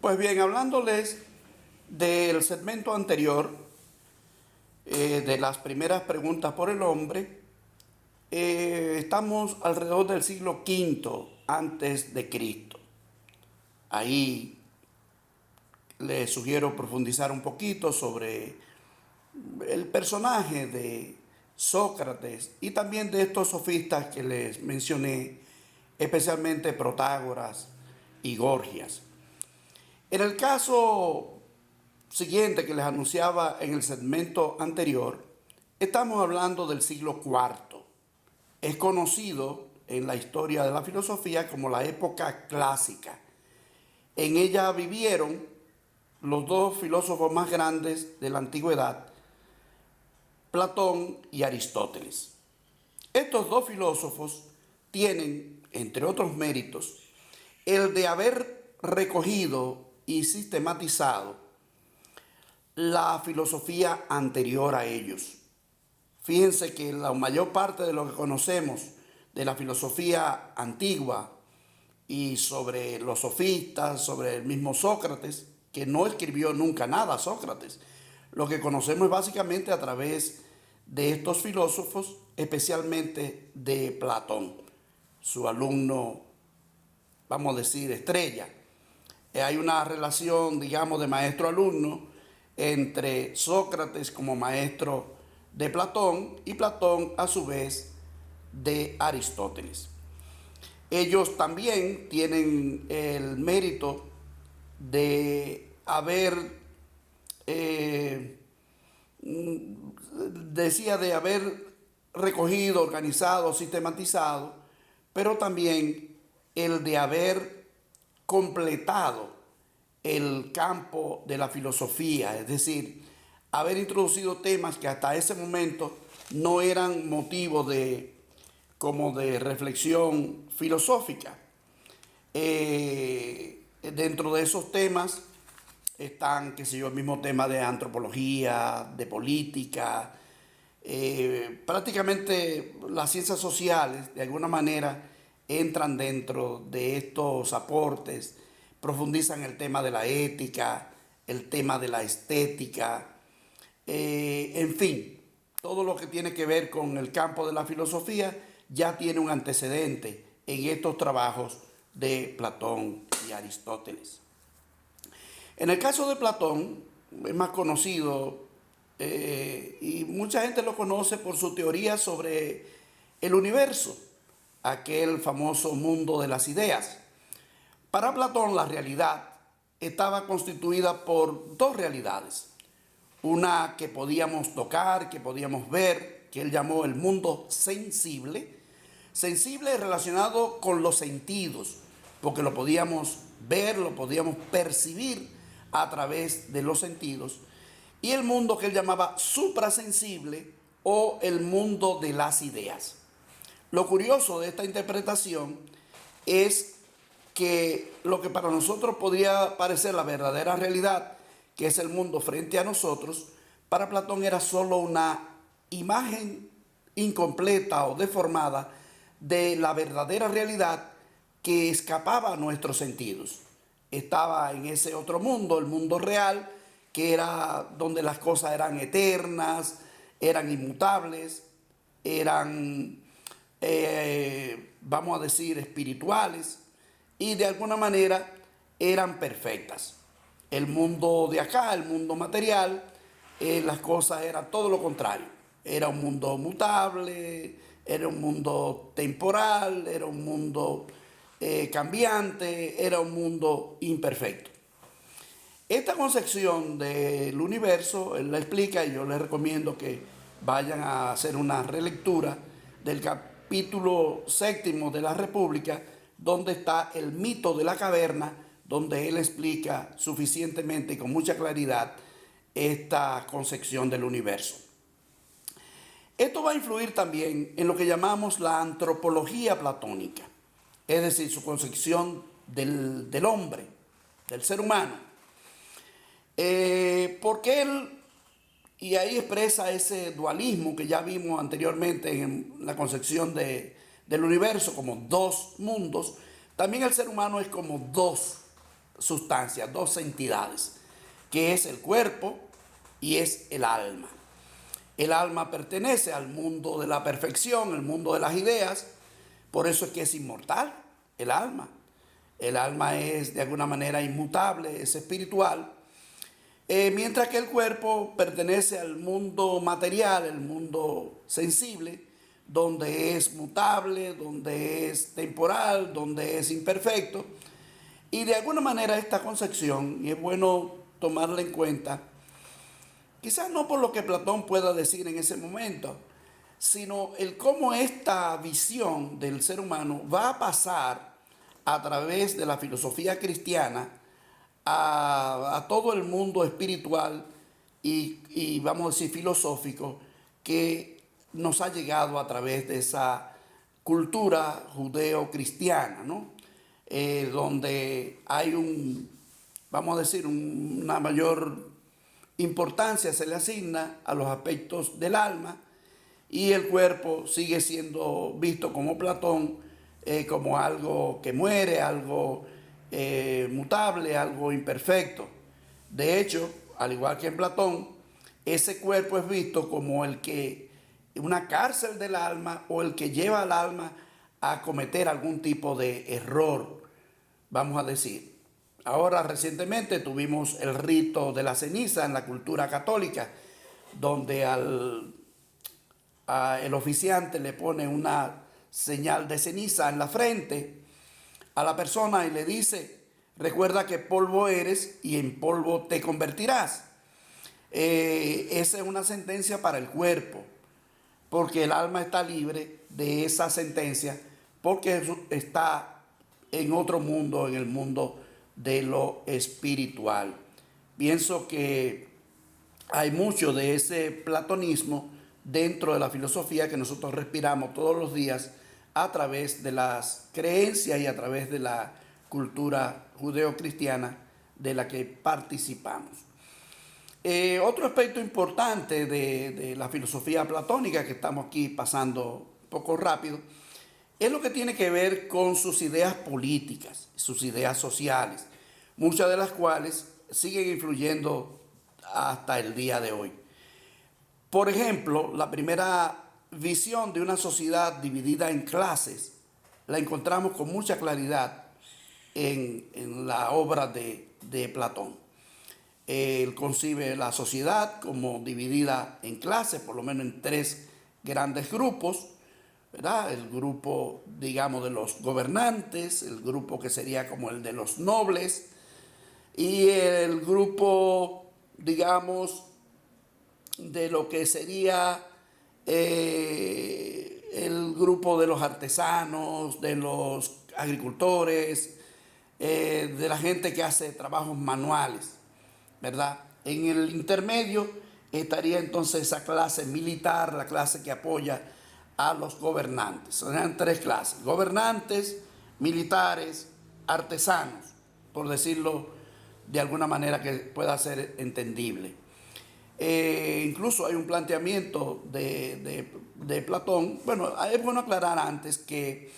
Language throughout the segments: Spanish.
Pues bien, hablándoles del segmento anterior, de las primeras preguntas por el hombre, estamos alrededor del siglo V antes de Cristo. Ahí les sugiero profundizar un poquito sobre el personaje de Sócrates y también de estos sofistas que les mencioné, especialmente Protágoras y Gorgias. En el caso siguiente que les anunciaba en el segmento anterior, estamos hablando del siglo IV. Es conocido en la historia de la filosofía como la época clásica. En ella vivieron los dos filósofos más grandes de la antigüedad, Platón y Aristóteles. Estos dos filósofos tienen, entre otros méritos, el de haber recogido y sistematizado la filosofía anterior a ellos. Fíjense que la mayor parte de lo que conocemos de la filosofía antigua y sobre los sofistas, sobre el mismo Sócrates, que no escribió nunca nada Sócrates, lo que conocemos es básicamente a través de estos filósofos, especialmente de Platón, su alumno, vamos a decir, estrella. Hay una relación, digamos, de maestro-alumno entre Sócrates como maestro de Platón y Platón a su vez de Aristóteles. Ellos también tienen el mérito de haber, de haber recogido, organizado, sistematizado, pero también el de haber completado el campo de la filosofía, es decir, haber introducido temas que hasta ese momento no eran motivo como de reflexión filosófica. Dentro de esos temas están, qué sé yo, el mismo tema de antropología, de política, prácticamente las ciencias sociales de alguna manera entran dentro de estos aportes, profundizan el tema de la ética, el tema de la estética, en fin, todo lo que tiene que ver con el campo de la filosofía ya tiene un antecedente en estos trabajos de Platón y Aristóteles. En el caso de Platón, es más conocido y mucha gente lo conoce por su teoría sobre el universo, aquel famoso mundo de las ideas. Para Platón, la realidad estaba constituida por dos realidades. Una que podíamos tocar, que podíamos ver, que él llamó el mundo sensible. Sensible relacionado con los sentidos, porque lo podíamos ver, lo podíamos percibir a través de los sentidos. Y el mundo que él llamaba suprasensible o el mundo de las ideas. Lo curioso de esta interpretación es que lo que para nosotros podría parecer la verdadera realidad, que es el mundo frente a nosotros, para Platón era solo una imagen incompleta o deformada de la verdadera realidad que escapaba a nuestros sentidos. Estaba en ese otro mundo, el mundo real, que era donde las cosas eran eternas, eran inmutables, eran, vamos a decir, espirituales, y de alguna manera eran perfectas. El mundo de acá, el mundo material, las cosas eran todo lo contrario. Era un mundo mutable, era un mundo temporal, era un mundo cambiante, era un mundo imperfecto. Esta concepción del universo, él la explica y yo les recomiendo que vayan a hacer una relectura del capítulo 7 de la República, donde está el mito de la caverna, donde él explica suficientemente y con mucha claridad esta concepción del universo. Esto va a influir también en lo que llamamos la antropología platónica, es decir, su concepción del hombre, del ser humano. Porque él, y ahí expresa ese dualismo que ya vimos anteriormente en la concepción del universo como dos mundos, también el ser humano es como dos sustancias, dos entidades, que es el cuerpo y es el alma. El alma pertenece al mundo de la perfección, el mundo de las ideas, por eso es que es inmortal el alma. El alma es de alguna manera inmutable, es espiritual, mientras que el cuerpo pertenece al mundo material, el mundo sensible, donde es mutable, donde es temporal, donde es imperfecto. Y de alguna manera esta concepción, y es bueno tomarla en cuenta, quizás no por lo que Platón pueda decir en ese momento, sino el cómo esta visión del ser humano va a pasar a través de la filosofía cristiana a todo el mundo espiritual y vamos a decir filosófico que nos ha llegado a través de esa cultura judeo-cristiana, ¿no? Donde hay vamos a decir, una mayor importancia se le asigna a los aspectos del alma y el cuerpo sigue siendo visto como Platón, como algo que muere, algo mutable, algo imperfecto. De hecho, al igual que en Platón, ese cuerpo es visto como una cárcel del alma o el que lleva al alma a cometer algún tipo de error, vamos a decir. Ahora recientemente tuvimos el rito de la ceniza en la cultura católica, donde el oficiante le pone una señal de ceniza en la frente a la persona y le dice: recuerda que polvo eres y en polvo te convertirás. Esa es una sentencia para el cuerpo, porque el alma está libre de esa sentencia, porque está en otro mundo, en el mundo de lo espiritual. Pienso que hay mucho de ese platonismo dentro de la filosofía que nosotros respiramos todos los días a través de las creencias y a través de la cultura judeocristiana de la que participamos. Otro aspecto importante de la filosofía platónica que estamos aquí pasando un poco rápido es lo que tiene que ver con sus ideas políticas, sus ideas sociales, muchas de las cuales siguen influyendo hasta el día de hoy. Por ejemplo, la primera visión de una sociedad dividida en clases la encontramos con mucha claridad en la obra de Platón. Él concibe la sociedad como dividida en clases, por lo menos en tres grandes grupos, ¿verdad? El grupo, digamos, de los gobernantes, el grupo que sería como el de los nobles, y el grupo, digamos, de lo que sería el grupo de los artesanos, de los agricultores, de la gente que hace trabajos manuales, ¿verdad? En el intermedio estaría entonces esa clase militar, la clase que apoya a los gobernantes. Serían tres clases: gobernantes, militares, artesanos, por decirlo de alguna manera que pueda ser entendible. Incluso hay un planteamiento de Platón. Bueno, es bueno aclarar antes que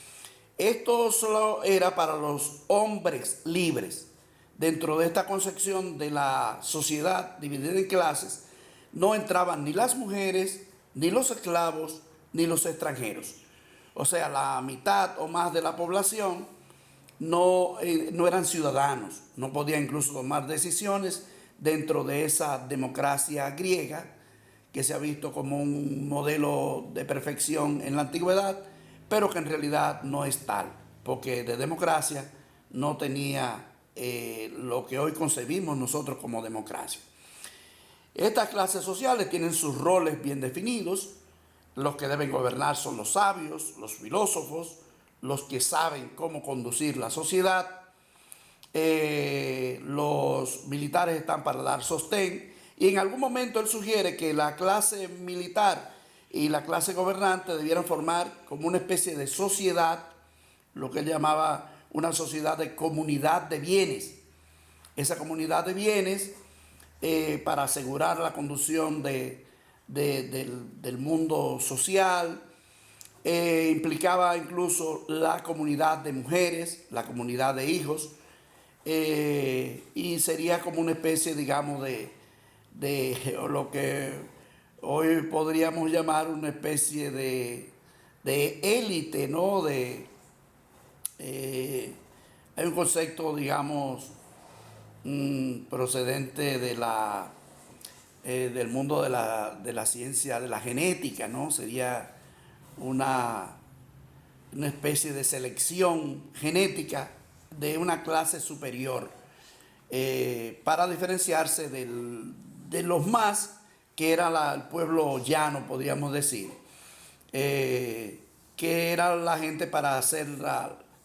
esto solo era para los hombres libres. Dentro de esta concepción de la sociedad dividida en clases, no entraban ni las mujeres, ni los esclavos, ni los extranjeros. O sea, la mitad o más de la población no eran ciudadanos, no podían incluso tomar decisiones dentro de esa democracia griega que se ha visto como un modelo de perfección en la antigüedad, pero que en realidad no es tal, porque de democracia no tenía lo que hoy concebimos nosotros como democracia. Estas clases sociales tienen sus roles bien definidos. Los que deben gobernar son los sabios, los filósofos, los que saben cómo conducir la sociedad. Los militares están para dar sostén, y en algún momento él sugiere que la clase militar y la clase gobernante debieran formar como una especie de sociedad, lo que él llamaba una sociedad de comunidad de bienes. Esa comunidad de bienes, para asegurar la conducción del mundo social, implicaba incluso la comunidad de mujeres, la comunidad de hijos, y sería como una especie, digamos, de lo que hoy podríamos llamar una especie de élite, ¿no? Eh, Hay un concepto, digamos, procedente del mundo de la ciencia, de la genética, ¿no? Sería una, una especie de selección genética de una clase superior, para diferenciarse de los más, que era el pueblo llano, podríamos decir, que era la gente para hacer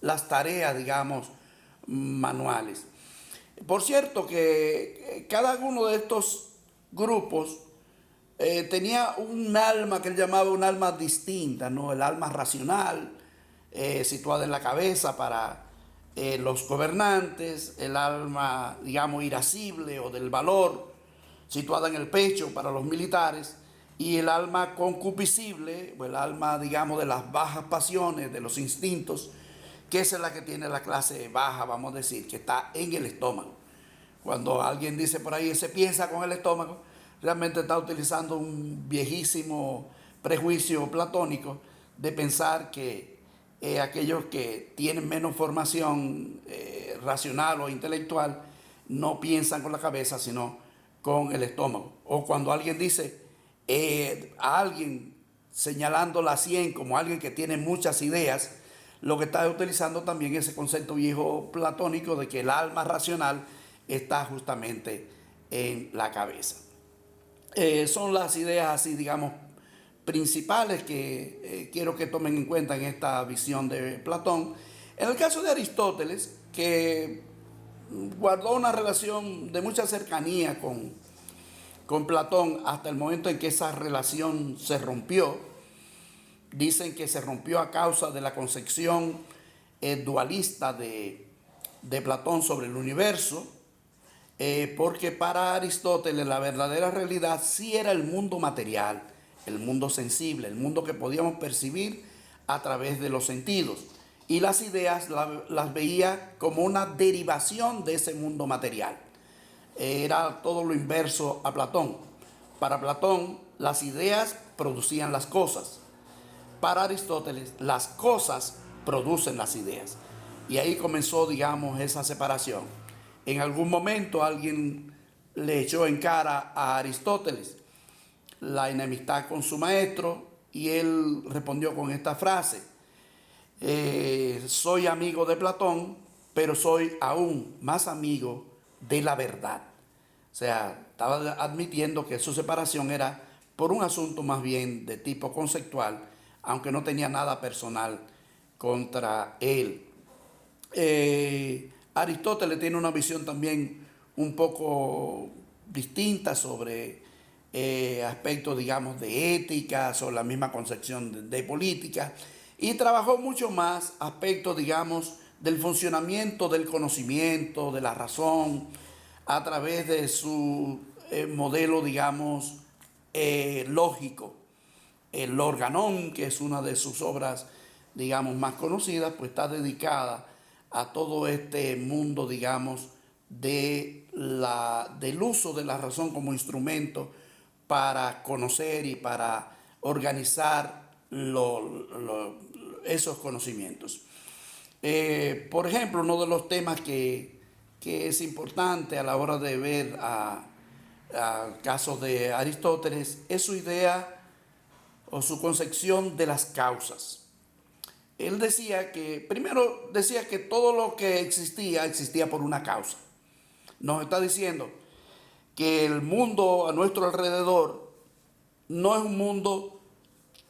las tareas, digamos, manuales. Por cierto que cada uno de estos grupos tenía un alma que él llamaba un alma distinta, ¿no? El alma racional, situada en la cabeza para los gobernantes, el alma, digamos, irascible o del valor, situada en el pecho para los militares, y el alma concupiscible, o el alma, digamos, de las bajas pasiones, de los instintos, que esa es la que tiene la clase baja, vamos a decir, que está en el estómago. Cuando alguien dice por ahí, se piensa con el estómago, realmente está utilizando un viejísimo prejuicio platónico de pensar que aquellos que tienen menos formación racional o intelectual no piensan con la cabeza, sino con el estómago. O cuando alguien dice a alguien señalando la 100 como alguien que tiene muchas ideas, lo que está utilizando también ese concepto viejo platónico de que el alma racional está justamente en la cabeza. Son las ideas así, digamos, principales que quiero que tomen en cuenta en esta visión de Platón. En el caso de Aristóteles, que guardó una relación de mucha cercanía con Platón hasta el momento en que esa relación se rompió. Dicen que se rompió a causa de la concepción dualista de Platón sobre el universo, porque para Aristóteles la verdadera realidad sí era el mundo material, el mundo sensible, el mundo que podíamos percibir a través de los sentidos. Y las ideas las veía como una derivación de ese mundo material. Era todo lo inverso a Platón. Para Platón, las ideas producían las cosas. Para Aristóteles, las cosas producen las ideas. Y ahí comenzó, digamos, esa separación. En algún momento alguien le echó en cara a Aristóteles la enemistad con su maestro y él respondió con esta frase: soy amigo de Platón, pero soy aún más amigo de la verdad. O sea, estaba admitiendo que su separación era por un asunto más bien de tipo conceptual, aunque no tenía nada personal contra él. Aristóteles tiene una visión también un poco distinta sobre aspectos, digamos, de ética, sobre la misma concepción de política, y trabajó mucho más aspectos, digamos, del funcionamiento del conocimiento, de la razón, a través de su modelo, digamos, lógico. El Organón, que es una de sus obras, digamos, más conocidas, pues está dedicada a todo este mundo, digamos, del uso de la razón como instrumento para conocer y para organizar esos conocimientos. Por ejemplo, uno de los temas que es importante a la hora de ver a casos de Aristóteles es su idea o su concepción de las causas. Él decía que, primero decía que todo lo que existía por una causa. Nos está diciendo que el mundo a nuestro alrededor no es un mundo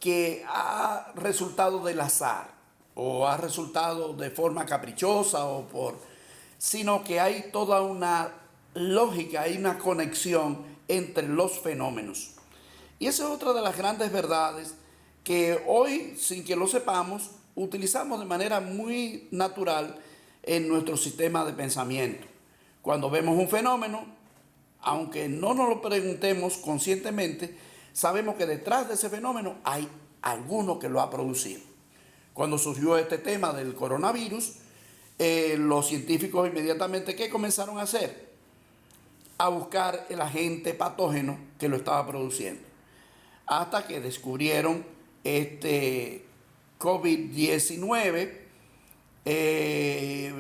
que ha resultado del azar o ha resultado de forma caprichosa sino que hay toda una lógica, hay una conexión entre los fenómenos. Y esa es otra de las grandes verdades que hoy, sin que lo sepamos, utilizamos de manera muy natural en nuestro sistema de pensamiento. Cuando vemos un fenómeno, aunque no nos lo preguntemos conscientemente, sabemos que detrás de ese fenómeno hay alguno que lo ha producido. Cuando surgió este tema del coronavirus, los científicos inmediatamente, ¿qué comenzaron a hacer? A buscar el agente patógeno que lo estaba produciendo. Hasta que descubrieron este COVID-19,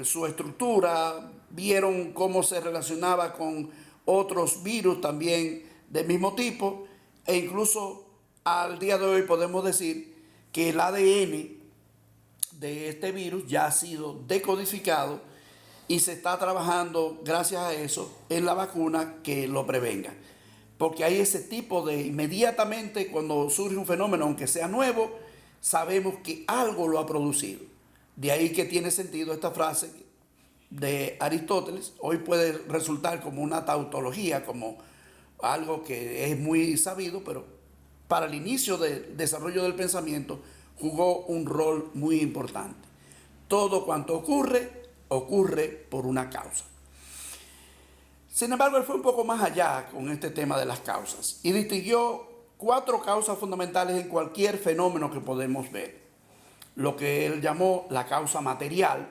su estructura, vieron cómo se relacionaba con otros virus también del mismo tipo, e incluso al día de hoy podemos decir que el ADN de este virus ya ha sido decodificado y se está trabajando, gracias a eso, en la vacuna que lo prevenga. Porque hay ese tipo de, inmediatamente cuando surge un fenómeno, aunque sea nuevo, sabemos que algo lo ha producido. De ahí que tiene sentido esta frase de Aristóteles. Hoy puede resultar como una tautología, como algo que es muy sabido, pero para el inicio del desarrollo del pensamiento jugó un rol muy importante. Todo cuanto ocurre, ocurre por una causa. Sin embargo, él fue un poco más allá con este tema de las causas y distinguió 4 causas fundamentales en cualquier fenómeno que podemos ver. Lo que él llamó la causa material,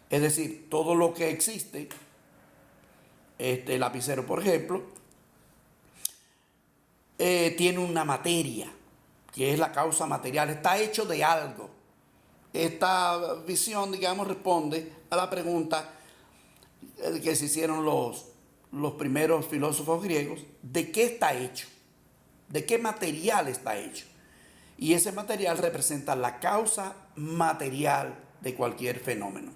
es decir, todo lo que existe, este lapicero por ejemplo, tiene una materia, que es la causa material, está hecho de algo. Esta visión, digamos, responde a la pregunta que se hicieron los primeros filósofos griegos: ¿de qué está hecho? ¿De qué material está hecho? Y ese material representa la causa material de cualquier fenómeno.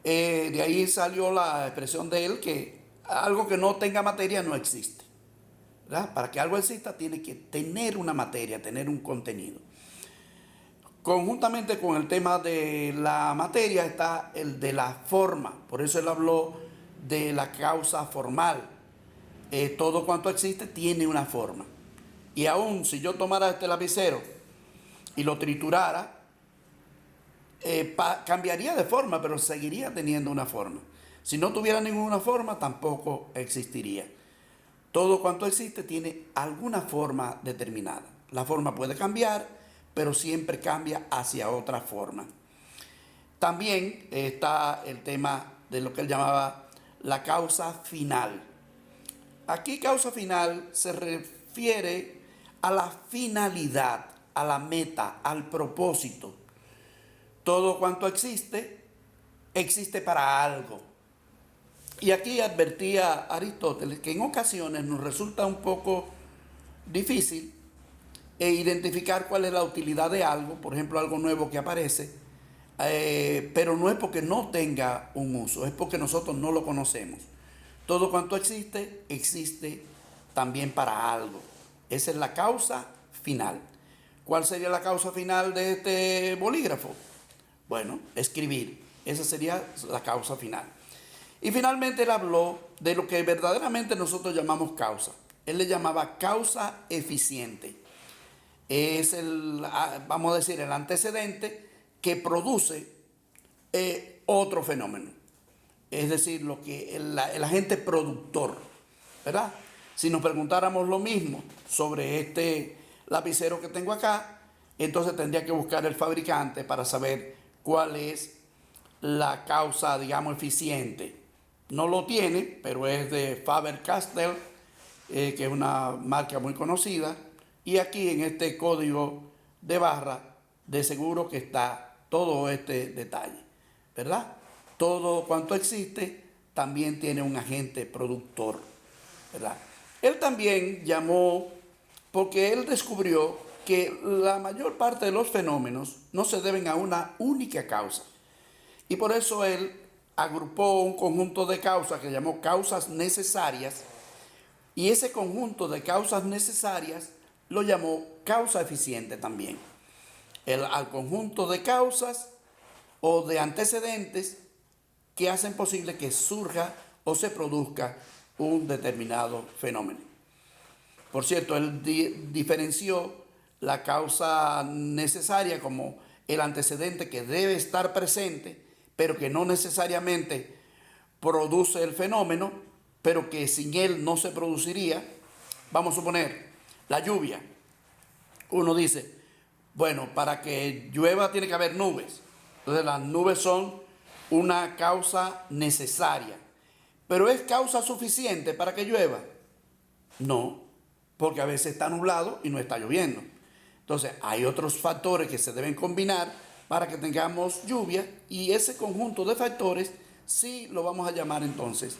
De ahí salió la expresión de él que algo que no tenga materia no existe, ¿verdad? Para que algo exista tiene que tener una materia, tener un contenido. Conjuntamente con el tema de la materia está el de la forma. Por eso él habló de la causa formal. Todo cuanto existe tiene una forma. Y aún si yo tomara este lapicero y lo triturara, cambiaría de forma, pero seguiría teniendo una forma. Si no tuviera ninguna forma, tampoco existiría. Todo cuanto existe tiene alguna forma determinada. La forma puede cambiar, pero siempre cambia hacia otra forma. También está el tema de lo que él llamaba la causa final. Aquí causa final se refiere a la finalidad, a la meta, al propósito. Todo cuanto existe, existe para algo. Y aquí advertía Aristóteles que en ocasiones nos resulta un poco difícil identificar cuál es la utilidad de algo, por ejemplo, algo nuevo que aparece, pero no es porque no tenga un uso, es porque nosotros no lo conocemos. Todo cuanto existe, existe también para algo. Esa es la causa final. ¿Cuál sería la causa final de este bolígrafo? Bueno, escribir. Esa sería la causa final. Y finalmente él habló de lo que verdaderamente nosotros llamamos causa. Él le llamaba causa eficiente. Es vamos a decir, el antecedente que produce otro fenómeno. Es decir, lo que el agente productor, ¿verdad? Si nos preguntáramos lo mismo sobre este lapicero que tengo acá, entonces tendría que buscar el fabricante para saber cuál es la causa, digamos, eficiente. No lo tiene, pero es de Faber-Castell, que es una marca muy conocida. Y aquí en este código de barra, de seguro que está todo este detalle, ¿verdad? Todo cuanto existe también tiene un agente productor, ¿verdad? Él también llamó, porque él descubrió que la mayor parte de los fenómenos no se deben a una única causa. Y por eso él agrupó un conjunto de causas que llamó causas necesarias, y ese conjunto de causas necesarias lo llamó causa eficiente también. Al conjunto de causas o de antecedentes que hacen posible que surja o se produzca un determinado fenómeno. Por cierto, él diferenció la causa necesaria como el antecedente que debe estar presente, pero que no necesariamente produce el fenómeno, pero que sin él no se produciría. Vamos a suponer la lluvia. Uno dice, bueno, para que llueva tiene que haber nubes. Entonces las nubes son una causa necesaria. ¿Pero es causa suficiente para que llueva? No, porque a veces está nublado y no está lloviendo. Entonces, hay otros factores que se deben combinar para que tengamos lluvia, y ese conjunto de factores sí lo vamos a llamar entonces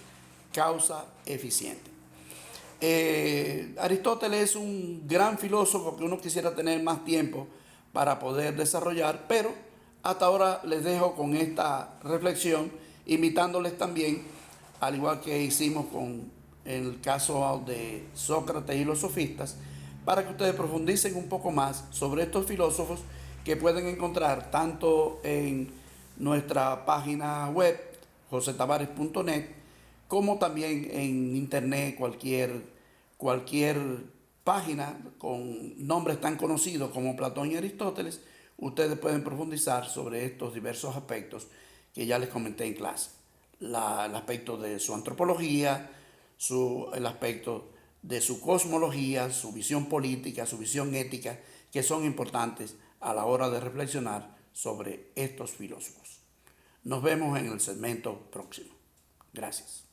causa eficiente. Aristóteles es un gran filósofo que uno quisiera tener más tiempo para poder desarrollar, pero hasta ahora les dejo con esta reflexión, invitándoles también, al igual que hicimos con el caso de Sócrates y los sofistas, para que ustedes profundicen un poco más sobre estos filósofos que pueden encontrar tanto en nuestra página web josetavares.net, como también en internet, cualquier página con nombres tan conocidos como Platón y Aristóteles. Ustedes pueden profundizar sobre estos diversos aspectos que ya les comenté en clase. El aspecto de su antropología, el aspecto de su cosmología, su visión política, su visión ética, que son importantes a la hora de reflexionar sobre estos filósofos. Nos vemos en el segmento próximo. Gracias.